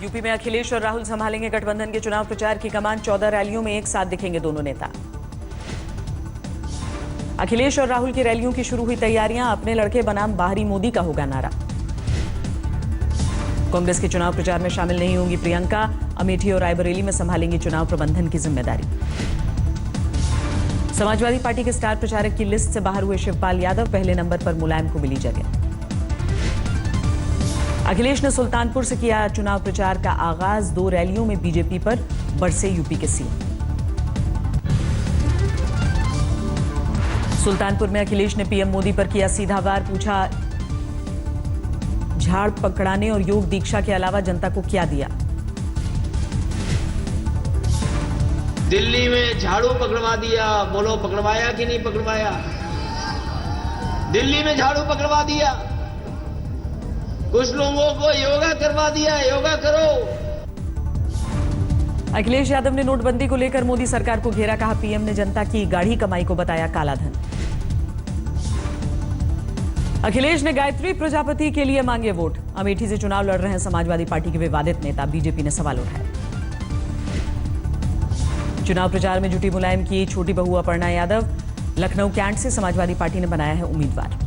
UP में अखिलेश और राहुल संभालेंगे गठबंधन के चुनाव प्रचार की कमान। 14 रैलियों में एक साथ दिखेंगे दोनों नेता। अखिलेश और राहुल की रैलियों की शुरू हुई तैयारियां। अपने लड़के बनाम बाहरी मोदी का होगा नारा। कांग्रेस के चुनाव प्रचार में शामिल नहीं होंगी प्रियंका। अमेठी और रायबरेली में संभालेंगी चुनाव प्रबंधन की जिम्मेदारी। समाजवादी पार्टी के स्टार प्रचारक की लिस्ट से बाहर हुए शिवपाल यादव। पहले नंबर पर मुलायम को मिली जगह। अखिलेश ने सुल्तानपुर से किया चुनाव प्रचार का आगाज। 2 रैलियों में बीजेपी पर बरसे यूपी के सीएम। सुल्तानपुर में अखिलेश ने पीएम मोदी पर किया सीधा वार। पूछा, झाड़ पकड़ाने और योग दीक्षा के अलावा जनता को क्या दिया। दिल्ली में झाड़ू पकड़वा दिया, बोलो पकड़वाया कि नहीं पकड़वाया? दिल्ली में झाड़ू पकड़वा दिया। कुछ लोगों को योगा करवा दिया, योगा करो। अखिलेश यादव ने नोटबंदी को लेकर मोदी सरकार को घेरा। कहा, पीएम ने जनता की गाढ़ी कमाई को बताया कालाधन। अखिलेश ने गायत्री प्रजापति के लिए मांगे वोट। अमेठी से चुनाव लड़ रहे हैं समाजवादी पार्टी के विवादित नेता। बीजेपी ने सवाल उठाए। चुनाव प्रचार में जुटी मुलायम की छोटी बहू अपर्णा यादव। लखनऊ कैंट से समाजवादी पार्टी ने बनाया है उम्मीदवार।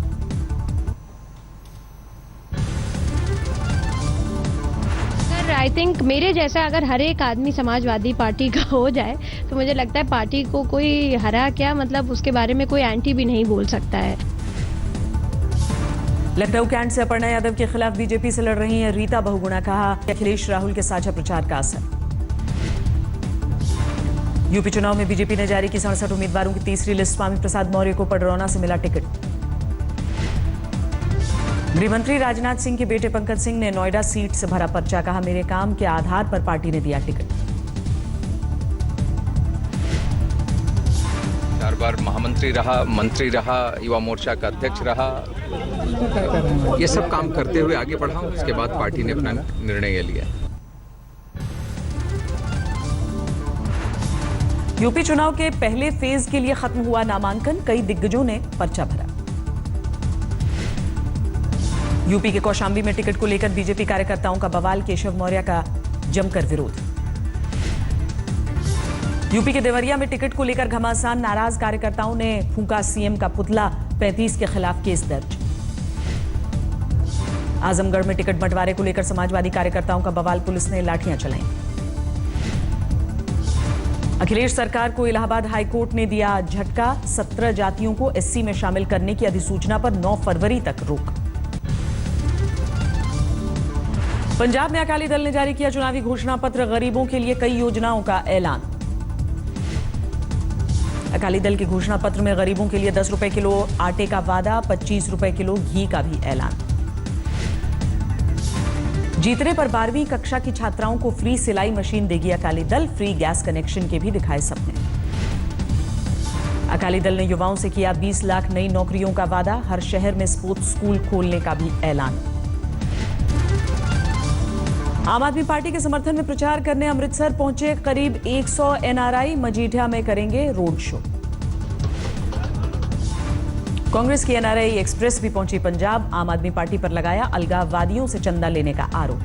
आई थिंक मेरे जैसा अगर हर एक आदमी समाजवादी पार्टी का हो जाए तो मुझे लगता है पार्टी को कोई हरा क्या, मतलब उसके बारे में कोई एंटी भी नहीं बोल सकता है। लखनऊ कैंट से अपर्णा यादव के खिलाफ बीजेपी से लड़ रही हैं रीता बहुगुणा। कहा, अखिलेश राहुल के साझा प्रचार का असर। यूपी चुनाव में बीजेपी ने जारी की 67 उम्मीदवारों की तीसरी लिस्ट। स्वामी प्रसाद मौर्य को पडरौना से मिला टिकट। गृहमंत्री राजनाथ सिंह के बेटे पंकज सिंह ने नोएडा सीट से भरा पर्चा। कहा, मेरे काम के आधार पर पार्टी ने दिया टिकट। 4 बार महामंत्री रहा, मंत्री रहा, युवा मोर्चा का अध्यक्ष रहा। ये सब काम करते हुए आगे बढ़ा। उसके बाद पार्टी ने अपना निर्णय लिया। यूपी चुनाव के पहले फेज के लिए खत्म हुआ नामांकन। कई दिग्गजों ने पर्चा भरा। यूपी के कौशाम्बी में टिकट को लेकर बीजेपी कार्यकर्ताओं का बवाल। केशव मौर्य का जमकर विरोध। यूपी के देवरिया में टिकट को लेकर घमासान। नाराज कार्यकर्ताओं ने फूंका सीएम का पुतला। 35 के खिलाफ केस दर्ज। आजमगढ़ में टिकट बंटवारे को लेकर समाजवादी कार्यकर्ताओं का बवाल। पुलिस ने लाठियां चलाई। अखिलेश सरकार को इलाहाबाद हाईकोर्ट ने दिया झटका। 17 जातियों को एससी में शामिल करने की अधिसूचना पर 9 फरवरी तक रोक। पंजाब में अकाली दल ने जारी किया चुनावी घोषणा पत्र। गरीबों के लिए कई योजनाओं का ऐलान। अकाली दल के घोषणा पत्र में गरीबों के लिए 10 रुपए किलो आटे का वादा। 25 रुपए किलो घी का भी ऐलान। जीतने पर 12वीं कक्षा की छात्राओं को फ्री सिलाई मशीन देगी Akali Dal. Free gas connection के भी दिखाए सपने। अकाली दल ने युवाओं से किया 20 लाख नई नौकरियों का वादा। हर शहर में स्पोर्ट्स स्कूल खोलने का भी ऐलान। आम आदमी पार्टी के समर्थन में प्रचार करने अमृतसर पहुंचे करीब 100 एनआरआई। मजीठिया में करेंगे रोड शो। कांग्रेस की एनआरआई एक्सप्रेस भी पहुंची पंजाब। आम आदमी पार्टी पर लगाया अलगाववादियों से चंदा लेने का आरोप।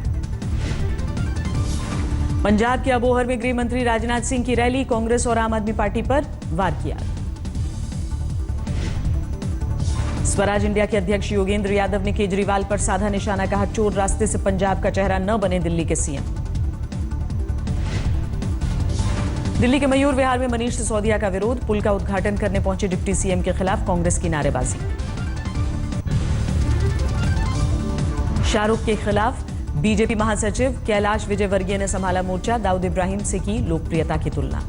पंजाब के अबोहर में गृह मंत्री राजनाथ सिंह की रैली। कांग्रेस और आम आदमी पार्टी पर वार किया। स्वराज इंडिया के अध्यक्ष योगेंद्र यादव ने केजरीवाल पर साधा निशाना। कहा, चोर रास्ते से पंजाब का चेहरा न बने दिल्ली के सीएम। दिल्ली के मयूर विहार में मनीष सिसोदिया का विरोध। पुल का उद्घाटन करने पहुंचे डिप्टी सीएम के खिलाफ कांग्रेस की नारेबाजी। शाहरुख के खिलाफ बीजेपी महासचिव कैलाश विजयवर्गीय ने संभाला मोर्चा। दाऊद इब्राहिम से की लोकप्रियता की तुलना।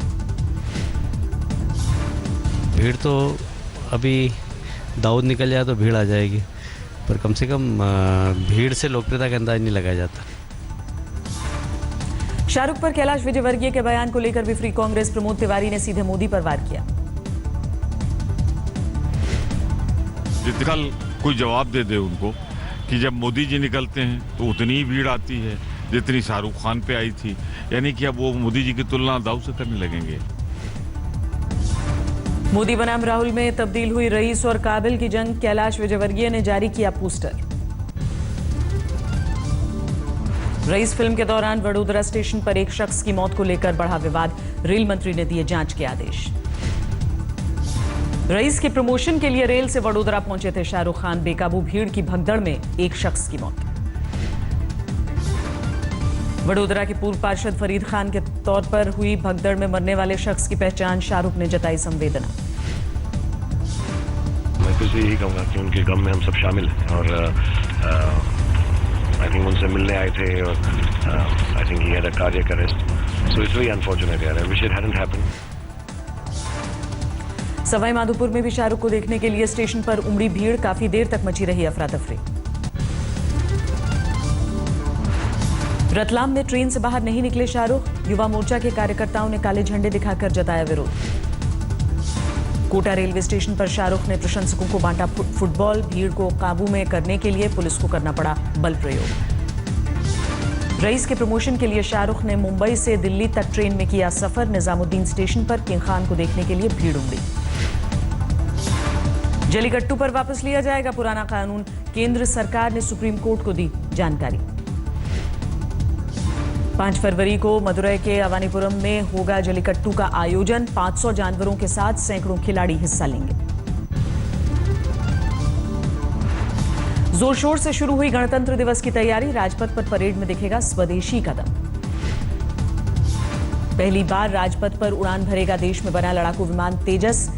भीड़ तो अभी दाऊद निकल जाए तो भीड़ आ जाएगी, पर कम से कम भीड़ से लोकप्रियता का अंदाज नहीं लगाया जाता। शाहरुख पर कैलाश विजयवर्गीय के बयान को लेकर विफरी कांग्रेस। प्रमोद तिवारी ने सीधे मोदी पर वार किया। कल कोई जवाब दे दे उनको कि जब मोदी जी निकलते हैं तो उतनी ही भीड़ आती है जितनी शाहरुख खान पे आई थी। यानी कि अब वो मोदी जी की तुलना दाऊद से करने लगेंगे। मोदी बनाम राहुल में तब्दील हुई रईस और काबिल की जंग। कैलाश विजयवर्गीय ने जारी किया पोस्टर। रईस फिल्म के दौरान वडोदरा स्टेशन पर एक शख्स की मौत को लेकर बढ़ा विवाद, रेल मंत्री ने दिए जांच के आदेश। रईस के प्रमोशन के लिए रेल से वडोदरा पहुंचे थे शाहरुख खान, बेकाबू भीड़ की भगदड़ में एक शख्स की मौत। वडोदरा के पूर्व पार्षद फरीद खान के तौर पर हुई भगदड़ में मरने वाले शख्स की पहचान, शाहरुख ने जताई संवेदना। मैं तो यही कहूँगा कि उनके गम में हम सब शामिल हैं और आई थिंक उनसे मिलने आए थे और I think he had a cardiac arrest, so it's very unfortunate यार, I wish it hadn't happened. Sawai Madhopur में भी शाहरुख को देखने के लिए स्टेशन पर उमड़ी भीड़, काफी देर तक मची रही अफरा तफरी। रतलाम में ट्रेन से बाहर नहीं निकले शाहरुख, युवा मोर्चा के कार्यकर्ताओं ने काले झंडे दिखाकर जताया विरोध। कोटा रेलवे स्टेशन पर शाहरुख ने प्रशंसकों को बांटा फुटबॉल, भीड़ को काबू में करने के लिए पुलिस को करना पड़ा बल प्रयोग। रईस के प्रमोशन के लिए शाहरुख ने मुंबई से दिल्ली तक ट्रेन में किया सफर, निजामुद्दीन स्टेशन पर किंग खान को देखने के लिए भीड़ उमड़ी। जलीकट्टू पर वापस लिया जाएगा पुराना कानून, केंद्र सरकार ने सुप्रीम कोर्ट को दी जानकारी। 5 फरवरी को मदुरई के अवानीपुरम में होगा जलीकट्टू का आयोजन, 500 जानवरों के साथ सैकड़ों खिलाड़ी हिस्सा लेंगे। जोर शोर से शुरू हुई गणतंत्र दिवस की तैयारी, राजपथ पर परेड में दिखेगा स्वदेशी कदम। पहली बार राजपथ पर उड़ान भरेगा देश में बना लड़ाकू विमान तेजस,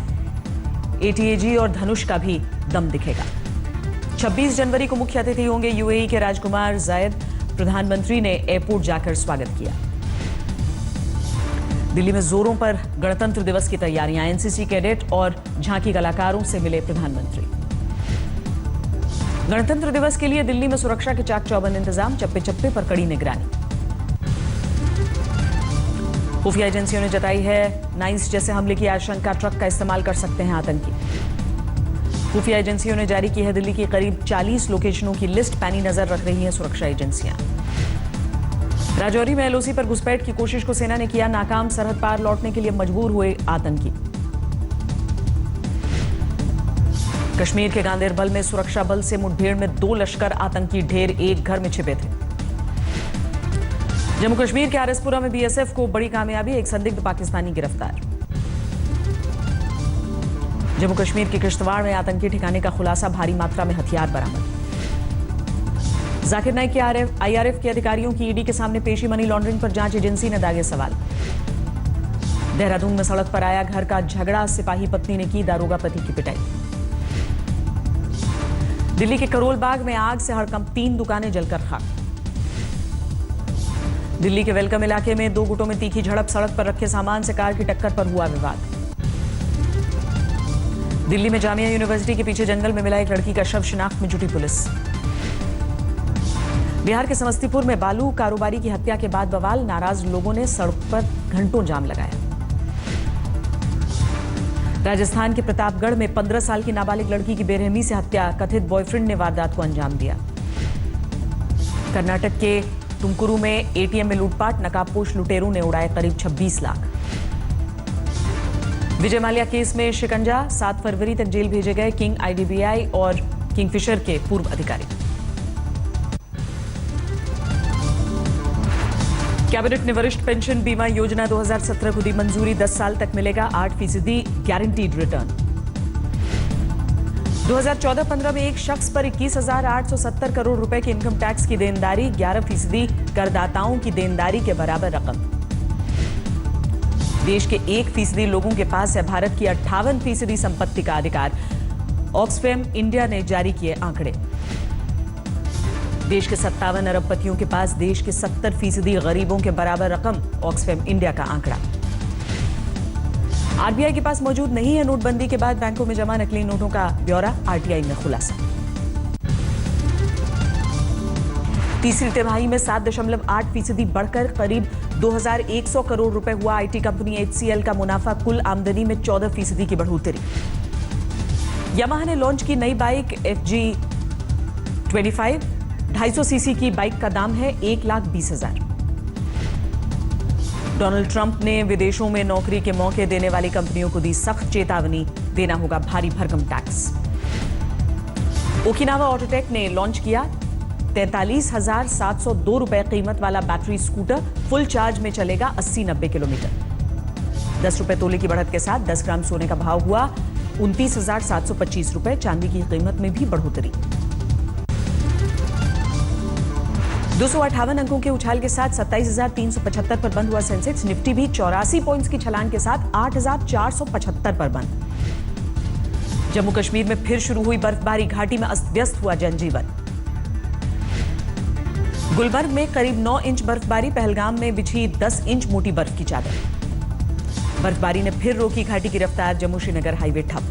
एटीएजी और धनुष का भी दम दिखेगा। 26 जनवरी को मुख्य अतिथि होंगे यूएई के राजकुमार जायद, प्रधानमंत्री ने एयरपोर्ट जाकर स्वागत किया। दिल्ली में जोरों पर गणतंत्र दिवस की तैयारियां, एनसीसी कैडेट और झांकी कलाकारों से मिले प्रधानमंत्री। गणतंत्र दिवस के लिए दिल्ली में सुरक्षा के चाक चौबंद इंतजाम, चप्पे चप्पे पर कड़ी निगरानी। खुफिया एजेंसियों ने जताई है नाइस जैसे हमले की आशंका, ट्रक का इस्तेमाल कर सकते हैं आतंकी। खुफिया एजेंसियों ने जारी की है दिल्ली की करीब 40 लोकेशनों की लिस्ट, पैनी नजर रख रही हैं सुरक्षा एजेंसियां। राजौरी में एलओसी पर घुसपैठ की कोशिश को सेना ने किया नाकाम, सरहद पार लौटने के लिए मजबूर हुए आतंकी। कश्मीर के गांदेरबल में सुरक्षा बल से मुठभेड़ में 2 लश्कर आतंकी ढेर एक घर में छिपे थे। जम्मू कश्मीर के आरएसपुरा में बीएसएफ को बड़ी कामयाबी, एक संदिग्ध पाकिस्तानी गिरफ्तार। जम्मू कश्मीर के किश्तवाड़ में आतंकी ठिकाने का खुलासा, भारी मात्रा में हथियार बरामद। जाकिर नाइक के आईआरएफ के अधिकारियों की ईडी के सामने पेशी, मनी लॉन्ड्रिंग पर जांच एजेंसी ने दागे सवाल। देहरादून में सड़क पर आया घर का झगड़ा, सिपाही पत्नी ने की दारोगा पति की पिटाई। दिल्ली के करोल बाग में आग से हड़कंप, 3 दुकानें जलकर खाक। दिल्ली के वेलकम इलाके में 2 गुटों में तीखी झड़प, सड़क पर रखे सामान से कार की टक्कर पर हुआ विवाद। दिल्ली में जामिया यूनिवर्सिटी के पीछे जंगल में मिला एक लड़की का शव, शिनाख्त में जुटी पुलिस। बिहार के समस्तीपुर में बालू कारोबारी की हत्या के बाद बवाल, नाराज लोगों ने सड़क पर घंटों जाम लगाया। राजस्थान के प्रतापगढ़ में 15 साल की नाबालिग लड़की की बेरहमी से हत्या, कथित बॉयफ्रेंड ने वारदात को अंजाम दिया। कर्नाटक के तुमकुरू में एटीएम में लूटपाट, नकाबपोश लुटेरों ने उड़ाए करीब 26 लाख। विजय माल्या केस में शिकंजा, 7 फरवरी तक जेल भेजे गए किंग आईडीबीआई और किंगफिशर के पूर्व अधिकारी। कैबिनेट ने वरिष्ठ पेंशन बीमा योजना 2017 को दी मंजूरी, 10 साल तक मिलेगा 8% गारंटीड रिटर्न। 2014-15 में एक शख्स पर 21,870 करोड़ रुपए की इनकम टैक्स की देनदारी, 11% करदाताओं की देनदारी के बराबर रकम। देश के 1% लोगों के पास है भारत की 58% संपत्ति का अधिकार, ऑक्सफैम इंडिया ने जारी किए आंकड़े। देश के 57 अरबपतियों के पास देश के 70% गरीबों के बराबर रकम, ऑक्सफैम इंडिया का आंकड़ा। आरबीआई के पास मौजूद नहीं है नोटबंदी के बाद बैंकों में जमा नकली नोटों का ब्यौरा, आरटीआई में खुलासा। तीसरी तिमाही में 7.8% बढ़कर करीब 2,100 करोड़ रुपए हुआ आईटी कंपनी HCL का मुनाफा, कुल आमदनी में 14% की बढ़ोतरी। यामाहा ने लॉन्च की नई बाइक FG25, 250 सीसी की बाइक का दाम है 1,20,000। डोनाल्ड ट्रंप ने विदेशों में नौकरी के मौके देने वाली कंपनियों को दी सख्त चेतावनी, देना होगा भारी भरकम टैक्स। ओकिनावा ऑटोटेक ने लॉन्च किया 43,702 रुपए कीमत वाला बैटरी स्कूटर फुल चार्ज में चलेगा 80-90 किलोमीटर। 10 रुपए तोले की बढ़त के साथ 10 ग्राम सोने का भाव हुआ 29,725 रुपए। चांदी की कीमत में भी बढ़ोतरी। 258 अंकों के उछाल के साथ 27,375 पर बंद हुआ सेंसेक्स। निफ्टी भी 84 पॉइंट्स की छलांग के साथ 8,475 पर बंद। जम्मू कश्मीर में फिर शुरू हुई बर्फबारी, घाटी में अस्त व्यस्त हुआ जनजीवन। गुलबर्ग में करीब 9 इंच बर्फबारी, पहलगाम में बिछी 10 इंच मोटी बर्फ की चादर। बर्फबारी ने फिर रोकी घाटी की रफ्तार, जम्मू श्रीनगर हाईवे ठप।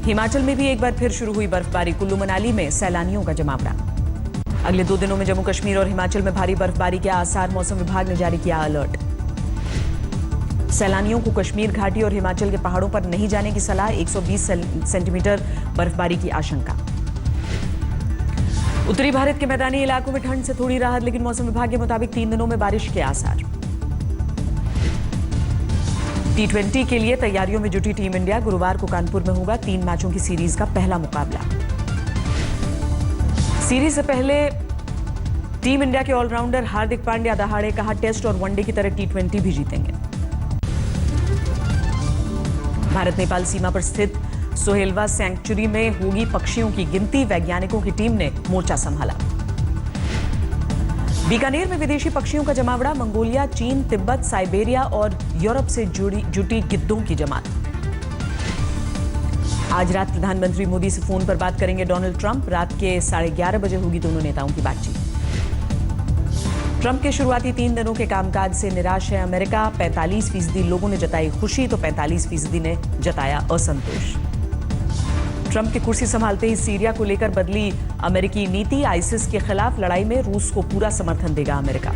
हिमाचल में भी एक बार फिर शुरू हुई बर्फबारी, कुल्लू मनाली में सैलानियों का जमावड़ा। अगले 2 दिनों में जम्मू कश्मीर और हिमाचल में भारी बर्फबारी के आसार, मौसम विभाग ने जारी किया अलर्ट। सैलानियों को कश्मीर घाटी और हिमाचल के पहाड़ों पर नहीं जाने की सलाह, 120 सेंटीमीटर बर्फबारी की आशंका। उत्तरी भारत के मैदानी इलाकों में ठंड से थोड़ी राहत, लेकिन मौसम विभाग के मुताबिक 3 दिनों में बारिश के आसार। T20 के लिए तैयारियों में जुटी टीम इंडिया, गुरुवार को कानपुर में होगा 3 मैचों की सीरीज का पहला मुकाबला। सीरीज से पहले टीम इंडिया के ऑलराउंडर हार्दिक पांड्या दहाड़े कहा, टेस्ट और वनडे की तरह T20 भी जीतेंगे। भारत नेपाल सीमा पर स्थित सोहेलवा सैंक्चुरी में होगी पक्षियों की गिनती, वैज्ञानिकों की टीम ने मोर्चा संभाला। बीकानेर में विदेशी पक्षियों का जमावड़ा, मंगोलिया, चीन, तिब्बत, साइबेरिया और यूरोप से जुटी गिद्धों की जमात। आज रात प्रधानमंत्री मोदी से फोन पर बात करेंगे डोनाल्ड ट्रंप, रात के 11:30 बजे होगी दोनों नेताओं की बातचीत। ट्रंप के शुरुआती 3 दिनों के कामकाज से निराश है अमेरिका, 45% लोगों ने जताई खुशी तो 45% ने जताया असंतोष। ट्रंप की कुर्सी संभालते ही सीरिया को लेकर बदली अमेरिकी नीति, आईसिस के खिलाफ लड़ाई में रूस को पूरा समर्थन देगा अमेरिका।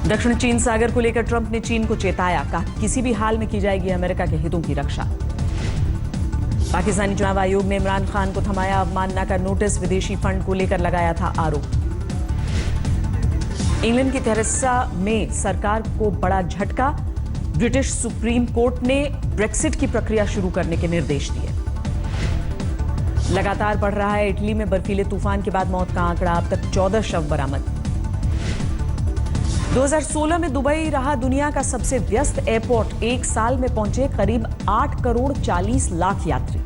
दक्षिण चीन सागर को लेकर ट्रंप ने चीन को चेताया, कहा किसी भी हाल में की जाएगी अमेरिका के हितों की रक्षा। पाकिस्तानी चुनाव आयोग ने इमरान खान को थमाया अवमानना का नोटिस, विदेशी फंड को लेकर लगाया था आरोप। इंग्लैंड की थेरेसा में सरकार को बड़ा झटका, ब्रिटिश सुप्रीम कोर्ट ने ब्रेक्सिट की प्रक्रिया शुरू करने के निर्देश दिए। लगातार बढ़ रहा है इटली में बर्फीले तूफान के बाद मौत का आंकड़ा, अब तक 14 शव बरामद। 2016 में दुबई रहा दुनिया का सबसे व्यस्त एयरपोर्ट, एक साल में पहुंचे करीब 8 करोड़ 40 लाख यात्री।